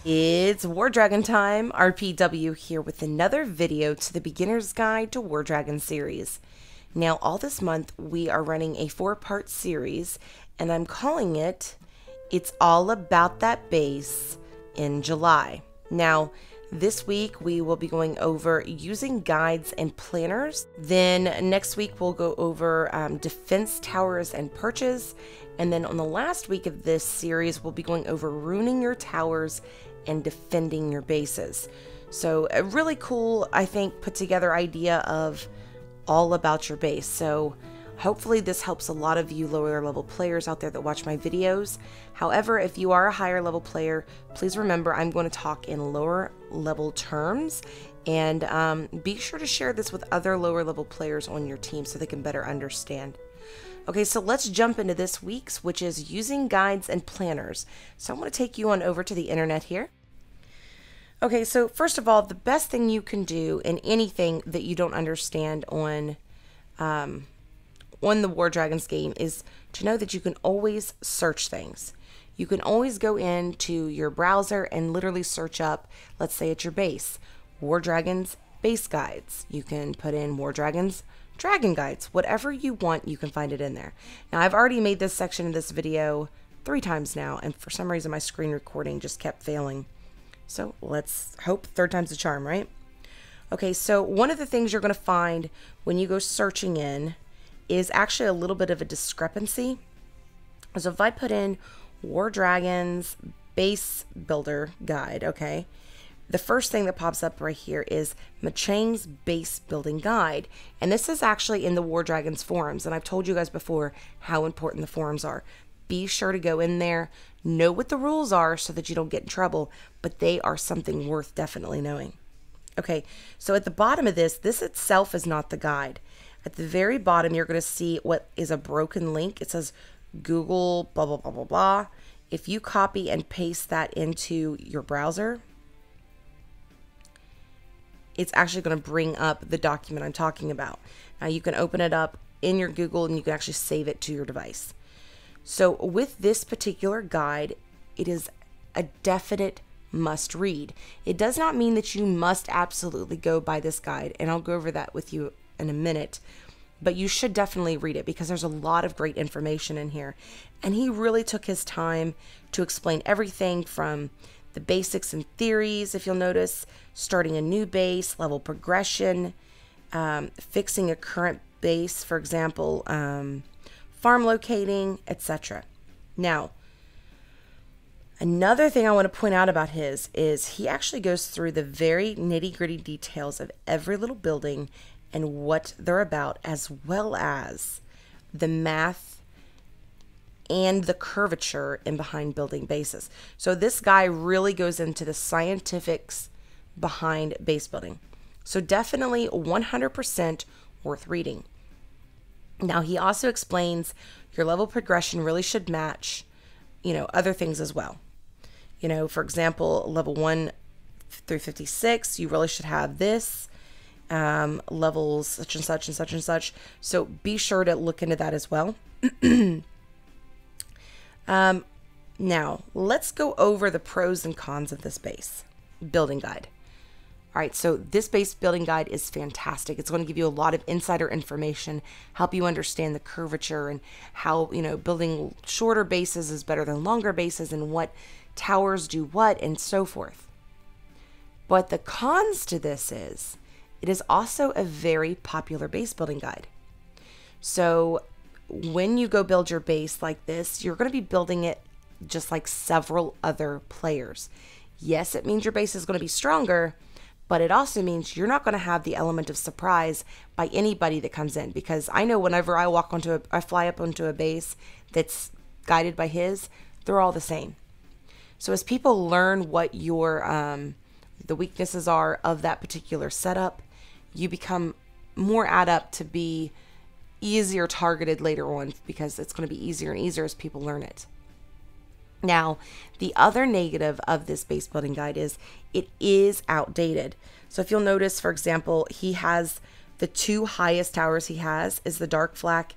It's War Dragon time, RPW here with another video to the Beginner's Guide to War Dragon series. Now, all this month we are running a 4-part series, and I'm calling it It's All About That Base in July. Now, this week we will be going over using guides and planners. Then next week we'll go over defense towers and perches. And then on the last week of this series, we'll be going over ruining your towers and defending your bases. So a really cool, I think, put together idea of all about your base. So hopefully this helps a lot of you lower level players out there that watch my videos. However, if you are a higher level player, please remember I'm going to talk in lower level terms, and be sure to share this with other lower level players on your team so they can better understand. Okay, so let's jump into this week's, which is using guides and planners. So I'm going to take you on over to the internet here. Okay, so first of all, the best thing you can do in anything that you don't understand on the War Dragons game is to know that you can always search things. You can always go into your browser and literally search up, let's say at your base, War Dragons base guides. You can put in War Dragons Dragon guides. Whatever you want, you can find it in there. Now, I've already made this section of this video 3 times now, and for some reason my screen recording just kept failing. So let's hope 3rd time's the charm, right? Okay, so one of the things you're going to find when you go searching in is actually a little bit of a discrepancy. So if I put in War Dragons base builder guide, okay, the first thing that pops up right here is Machang's base building guide. And this is actually in the War Dragons forums. And I've told you guys before how important the forums are. Be sure to go in there, know what the rules are so that you don't get in trouble, but they are something worth definitely knowing. Okay, so at the bottom of this itself is not the guide. At the very bottom, you're going to see what is a broken link. It says Google blah, blah, blah, blah, blah. If you copy and paste that into your browser, it's actually going to bring up the document I'm talking about. Now you can open it up in your Google and you can actually save it to your device. So with this particular guide, it is a definite must read. It does not mean that you must absolutely go by this guide, and I'll go over that with you in a minute, but you should definitely read it because there's a lot of great information in here. And he really took his time to explain everything from the basics and theories, if you'll notice, starting a new base, level progression, fixing a current base, for example, farm locating, etc. Now, another thing I want to point out about his is he actually goes through the very nitty-gritty details of every little building and what they're about, as well as the math and the curvature in behind building bases. So this guy really goes into the scientifics behind base building. So definitely 100% worth reading. Now, he also explains your level progression really should match, other things as well. For example, level 1 through 56, you really should have this, levels such and such and such and such. So be sure to look into that as well. Now, let's go over the pros and cons of this base building guide. All right, so this base building guide is fantastic. It's going to give you a lot of insider information, help you understand the curvature and how, building shorter bases is better than longer bases and what towers do what and so forth. But the cons to this is it is also a very popular base building guide. So when you go build your base like this, you're going to be building it just like several other players. Yes, it means your base is going to be stronger, but it also means you're not going to have the element of surprise by anybody that comes in, because I know whenever I fly up onto a base that's guided by his, they're all the same. So as people learn what your the weaknesses are of that particular setup, you become more adept to be easier targeted later on, because it's going to be easier and easier as people learn it. Now, the other negative of this base building guide is it is outdated. So if you'll notice, for example, he has the 2 highest towers he has is the Dark Flak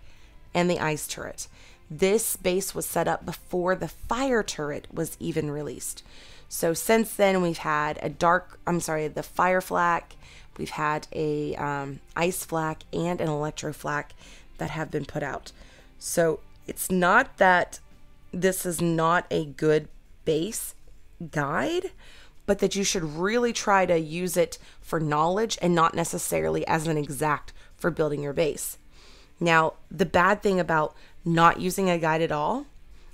and the Ice Turret. This base was set up before the fire turret was even released. So since then, we've had the fire flak, we've had a ice flak, and an electro flak that have been put out. So it's not that this is not a good base guide, but that you should really try to use it for knowledge and not necessarily as an exact for building your base. Now, the bad thing about not using a guide at all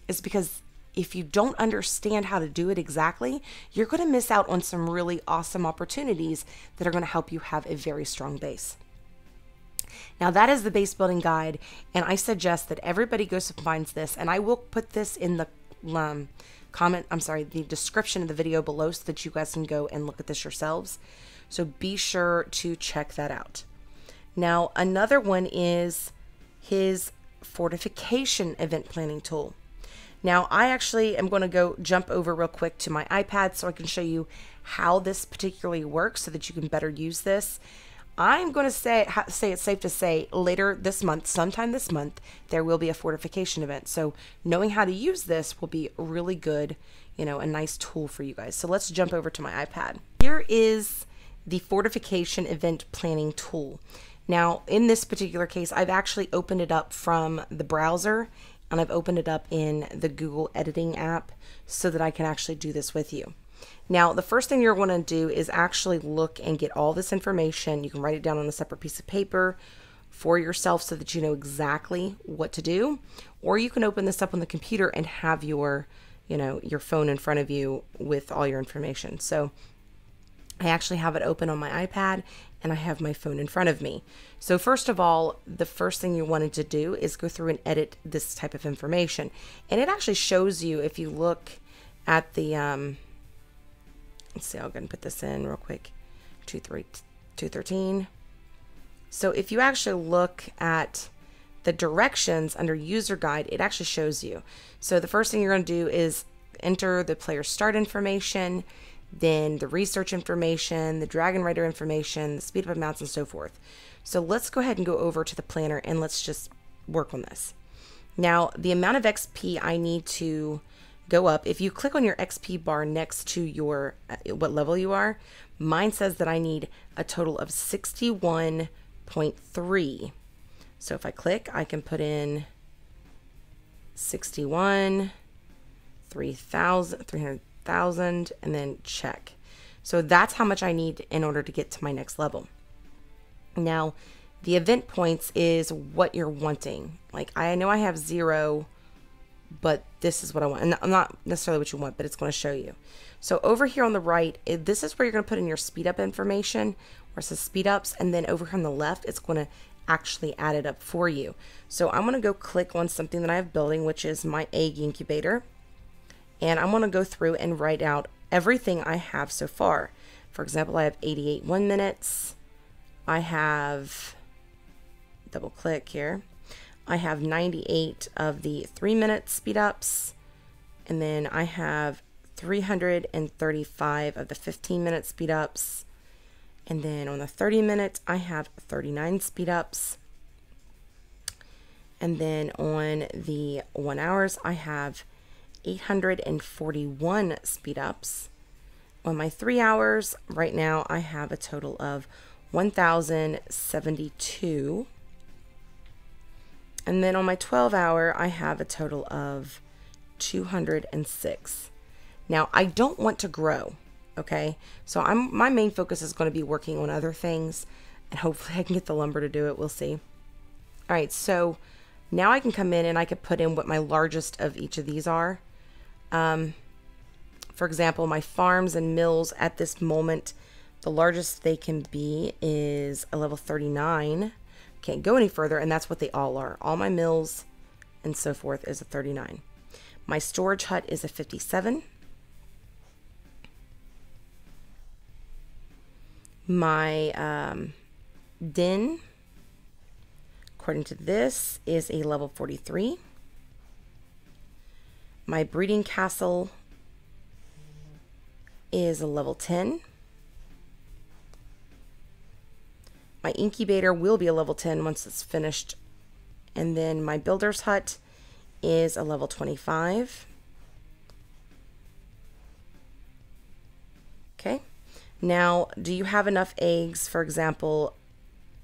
is because if you don't understand how to do it exactly, you're going to miss out on some really awesome opportunities that are going to help you have a very strong base. Now, that is the base building guide, and I suggest that everybody goes and finds this, and I will put this in the the description of the video below so that you guys can go and look at this yourselves. So be sure to check that out. Now, another one is his fortification event planning tool. Now, I actually am going to jump over real quick to my iPad so I can show you how this particularly works so that you can better use this. I'm going to say it's safe to say later this month, sometime this month, there will be a fortification event. So knowing how to use this will be really good, a nice tool for you guys. So let's jump over to my iPad. Here is the fortification event planning tool. Now, in this particular case, I've actually opened it up from the browser, and I've opened it up in the Google editing app so that I can actually do this with you. Now, the first thing you're going to do is actually look and get all this information. You can write it down on a separate piece of paper for yourself so that you know exactly what to do. Or you can open this up on the computer and have your phone in front of you with all your information. So I actually have it open on my iPad and I have my phone in front of me. So first of all, the first thing you wanted to do is go through and edit this type of information. And it actually shows you, if you look at the, let's see, I'll go and put this in real quick, 213. So if you actually look at the directions under user guide, it actually shows you. So the first thing you're going to do is enter the player start information, then the research information, the Dragon Rider information, the speed up amounts, and so forth. So let's go ahead and go over to the planner and let's just work on this. Now, the amount of XP I need to go up, if you click on your XP bar next to your what level you are, mine says that I need a total of 61.3. So if I click, I can put in 61, 300,000, and then check. So that's how much I need in order to get to my next level. Now, the event points is what you're wanting. Like, I know I have 0, but this is what I want. And I'm not necessarily what you want, but it's going to show you. So over here on the right, this is where you're going to put in your speed up information, where it says speed ups, and then over here on the left, it's going to actually add it up for you. So I'm going to go click on something that I have building, which is my egg incubator. And I'm going to go through and write out everything I have so far. For example, I have 88 1 minutes. I have, double click here, I have 98 of the 3-minute speed ups. And then I have 335 of the 15-minute speed ups. And then on the 30 minutes, I have 39 speed ups. And then on the 1 hours, I have 841 speed ups. On my 3 hours, right now, I have a total of 1,072. And then on my 12 hour, I have a total of 206. Now, I don't want to grow. Okay, so my main focus is going to be working on other things, and hopefully I can get the lumber to do it. We'll see. All right, so now I can come in and I could put in what my largest of each of these are. For example, my farms and mills at this moment, the largest they can be is a level 39. Can't go any further, and that's what they all are. All my mills and so forth is a 39. My storage hut is a 57. My den, according to this, is a level 43. My breeding castle is a level 10. My incubator will be a level 10 once it's finished. And then my builder's hut is a level 25. Okay. Now, do you have enough eggs, for example,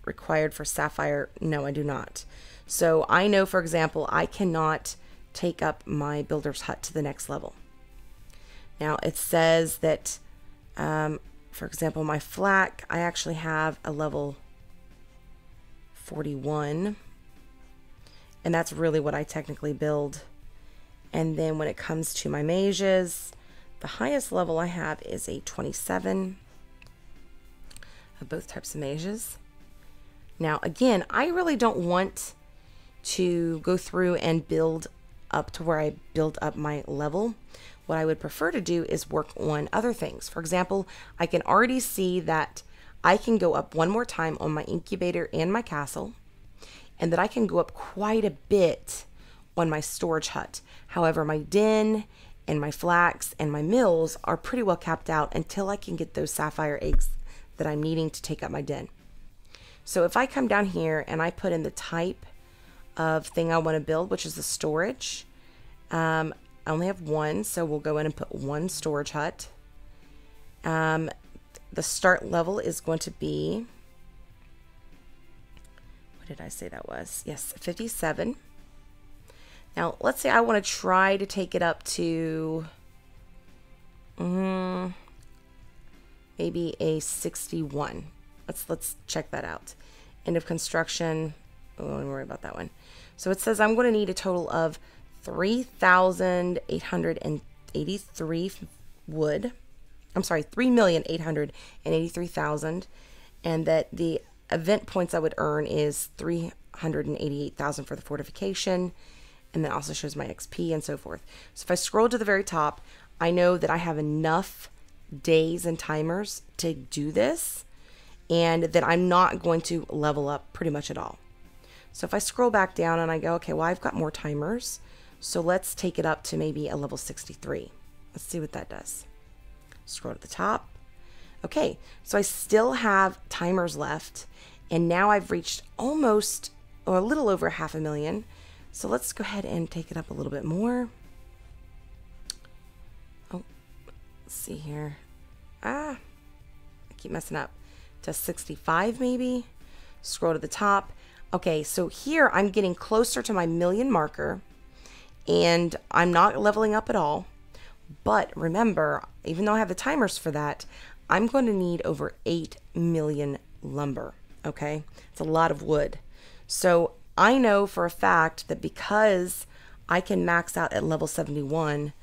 required for sapphire? No, I do not. So I know, for example, I cannot take up my builder's hut to the next level. Now it says that, for example, my flak, I actually have a level 41, and that's really what I technically build. And then when it comes to my mages, the highest level I have is a 27 of both types of mages. Now again, I really don't want to go through and build up to where I build up my level. What I would prefer to do is work on other things. For example, I can already see that I can go up one more time on my incubator and my castle, and that I can go up quite a bit on my storage hut. However, my den and my flax and my mills are pretty well capped out until I can get those sapphire eggs that I'm needing to take up my den. So if I come down here and I put in the type of thing I want to build, which is the storage, I only have one, so we'll go in and put one storage hut. The start level is going to be, what did I say that was? Yes, 57. Now, let's say I want to try to take it up to maybe a 61. Let's check that out. End of construction. Oh, don't worry about that one. So it says I'm going to need a total of 3,883 wood. I'm sorry, 3,883,000, and that the event points I would earn is 388,000 for the fortification, and then also shows my XP and so forth. So if I scroll to the very top, I know that I have enough days and timers to do this, and that I'm not going to level up pretty much at all. So if I scroll back down and I go, okay, well, I've got more timers, so let's take it up to maybe a level 63. Let's see what that does. Scroll to the top. Okay, so I still have timers left, and now I've reached almost, or a little over 500,000. So let's go ahead and take it up a little bit more. Oh, let's see here. I keep messing up. To 65 maybe. Scroll to the top. Okay, so here I'm getting closer to my million marker, and I'm not leveling up at all. But remember, even though I have the timers for that, I'm going to need over 8 million lumber, okay? It's a lot of wood. So I know for a fact that because I can max out at level 71,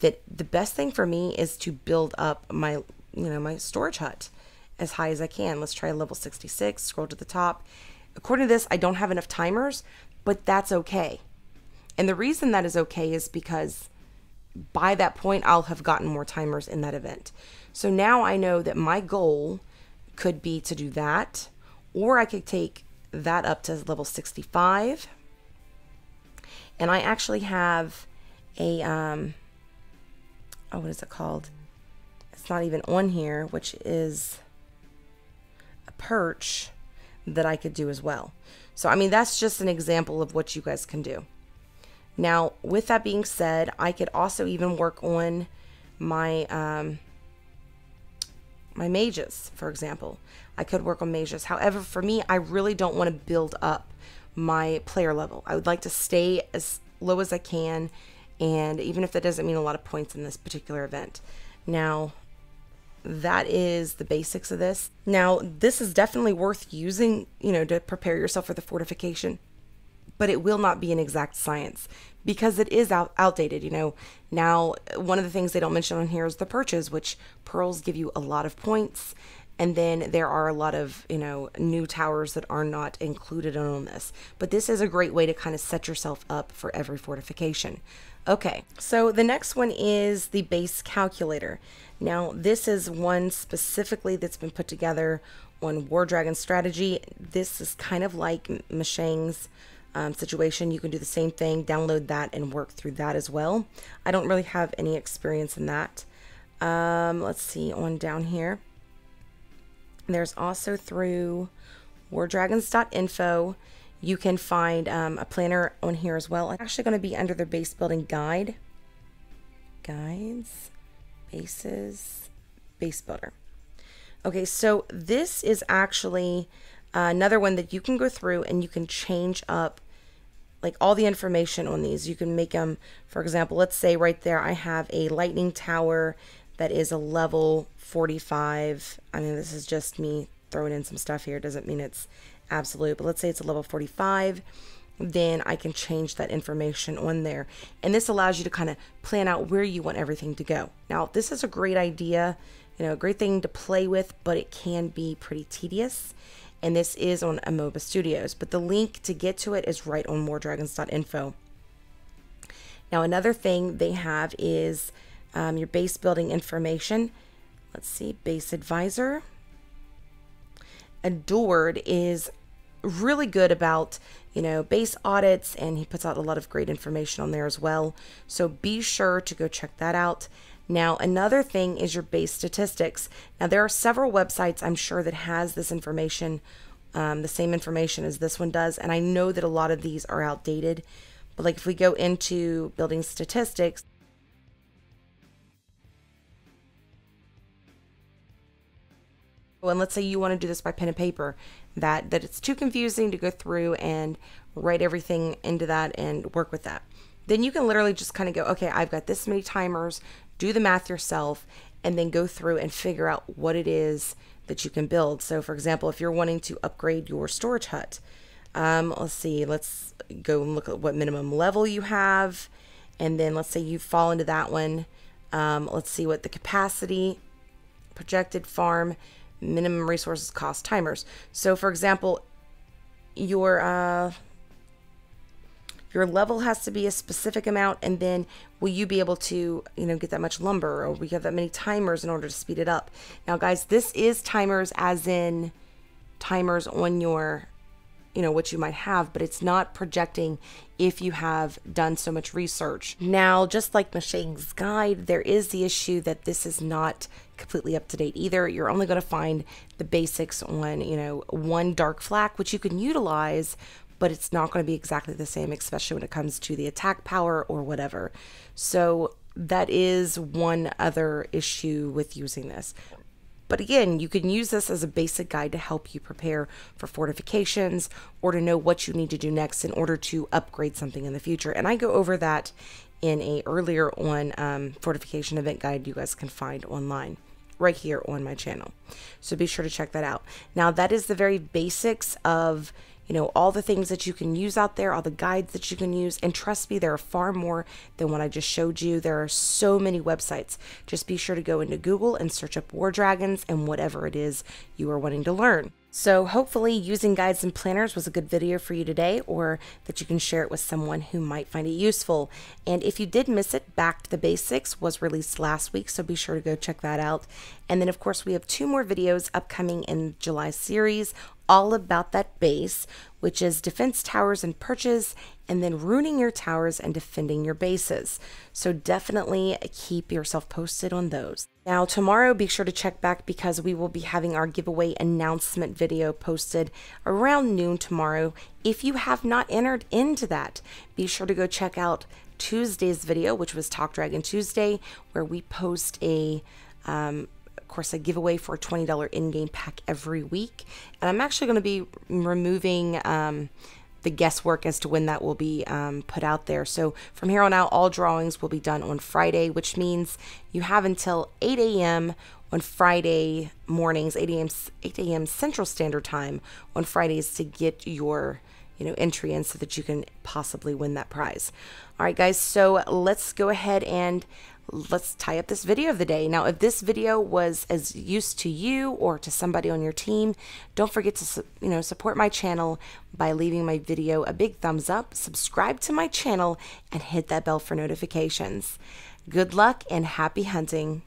that the best thing for me is to build up my, my storage hut as high as I can. Let's try level 66, scroll to the top. According to this, I don't have enough timers, but that's okay. And the reason that is okay is because by that point, I'll have gotten more timers in that event. So now I know that my goal could be to do that, or I could take that up to level 65. And I actually have a, what is it called? It's not even on here, which is a perch that I could do as well. So, I mean, that's just an example of what you guys can do. Now, with that being said, I could also even work on my my mages, for example. I could work on mages. However, for me, I really don't want to build up my player level. I would like to stay as low as I can, and even if that doesn't mean a lot of points in this particular event. Now, that is the basics of this. Now, this is definitely worth using, to prepare yourself for the fortification. But it will not be an exact science because it is outdated. Now one of the things they don't mention on here is the perches, which pearls give you a lot of points. And then there are a lot of, new towers that are not included on this. But this is a great way to kind of set yourself up for every fortification. Okay, so the next one is the base calculator. Now, this is one specifically that's been put together on War Dragon Strategy. This is kind of like Mashang's situation. You can do the same thing, download that and work through that as well. I don't really have any experience in that. Let's see on down here. There's also through wardragons.info, You can find a planner on here as well. It's actually going to be under the base building guide. Guides, bases, base builder. Okay, so this is actually another one that you can go through and you can change up like all the information on these. You can make them, for example, let's say right there I have a lightning tower that is a level 45. I mean, this is just me throwing in some stuff here. It doesn't mean it's absolute, but let's say it's a level 45. Then I can change that information on there. And this allows you to kind of plan out where you want everything to go. Now, this is a great idea, you know, a great thing to play with, but it can be pretty tedious. And this is on Amoeba Studios, but the link to get to it is right on moredragons.info. Now, another thing they have is your base building information. Let's see, base advisor. Adored is really good about, you know, base audits, and he puts out a lot of great information on there as well. So be sure to go check that out. Now, another thing is your base statistics. Now, there are several websites I'm sure that has this information, the same information as this one does. And I know that a lot of these are outdated, but like if we go into building statistics, and let's say you want to do this by pen and paper, that it's too confusing to go through and write everything into that and work with that. Then you can literally just kind of go, okay, I've got this many timers, do the math yourself, and then go through and figure out what it is that you can build. So for example, if you're wanting to upgrade your storage hut, let's see, let's go and look at what minimum level you have. And then let's say you fall into that one. Let's see what the capacity, projected farm, minimum resources, cost, timers. So for example, your level has to be a specific amount, and then will you be able to, you know, get that much lumber, or we have that many timers in order to speed it up. Now guys, this is timers as in timers on your, you know, what you might have, but it's not projecting if you have done so much research. Now, just like Machine's Guide, there is the issue that this is not completely up to date either. You're only going to find the basics on, you know, one dark flak, which you can utilize, but it's not going to be exactly the same, especially when it comes to the attack power or whatever. So that is one other issue with using this. But again, you can use this as a basic guide to help you prepare for fortifications or to know what you need to do next in order to upgrade something in the future. And I go over that in a earlier on fortification event guide you guys can find online right here on my channel. So be sure to check that out. Now, that is the very basics of, you know, all the things that you can use out there, all the guides that you can use. And trust me, there are far more than what I just showed you. There are so many websites. Just be sure to go into Google and search up War Dragons and whatever it is you are wanting to learn. So hopefully using guides and planners was a good video for you today, or that you can share it with someone who might find it useful. And if you did miss it, Back to the Basics was released last week, so be sure to go check that out. And then of course we have 2 more videos upcoming in July series, all about that base, which is defense towers and perches, and then ruining your towers and defending your bases. So definitely keep yourself posted on those. Now tomorrow, be sure to check back because we will be having our giveaway announcement video posted around noon tomorrow. If you have not entered into that, be sure to go check out Tuesday's video, which was Talk Dragon Tuesday, where we post a of course, a giveaway for a $20 in-game pack every week. And I'm actually going to be removing the guesswork as to when that will be put out there. So from here on out, all drawings will be done on Friday, which means you have until 8 a.m. on Friday mornings, 8 a.m. Central Standard Time on Fridays to get your entry in so that you can possibly win that prize. All right, guys, so let's go ahead and let's tie up this video of the day. Now, if this video was as use to you or to somebody on your team, don't forget to support my channel by leaving my video a big thumbs up, subscribe to my channel, and hit that bell for notifications. Good luck and happy hunting.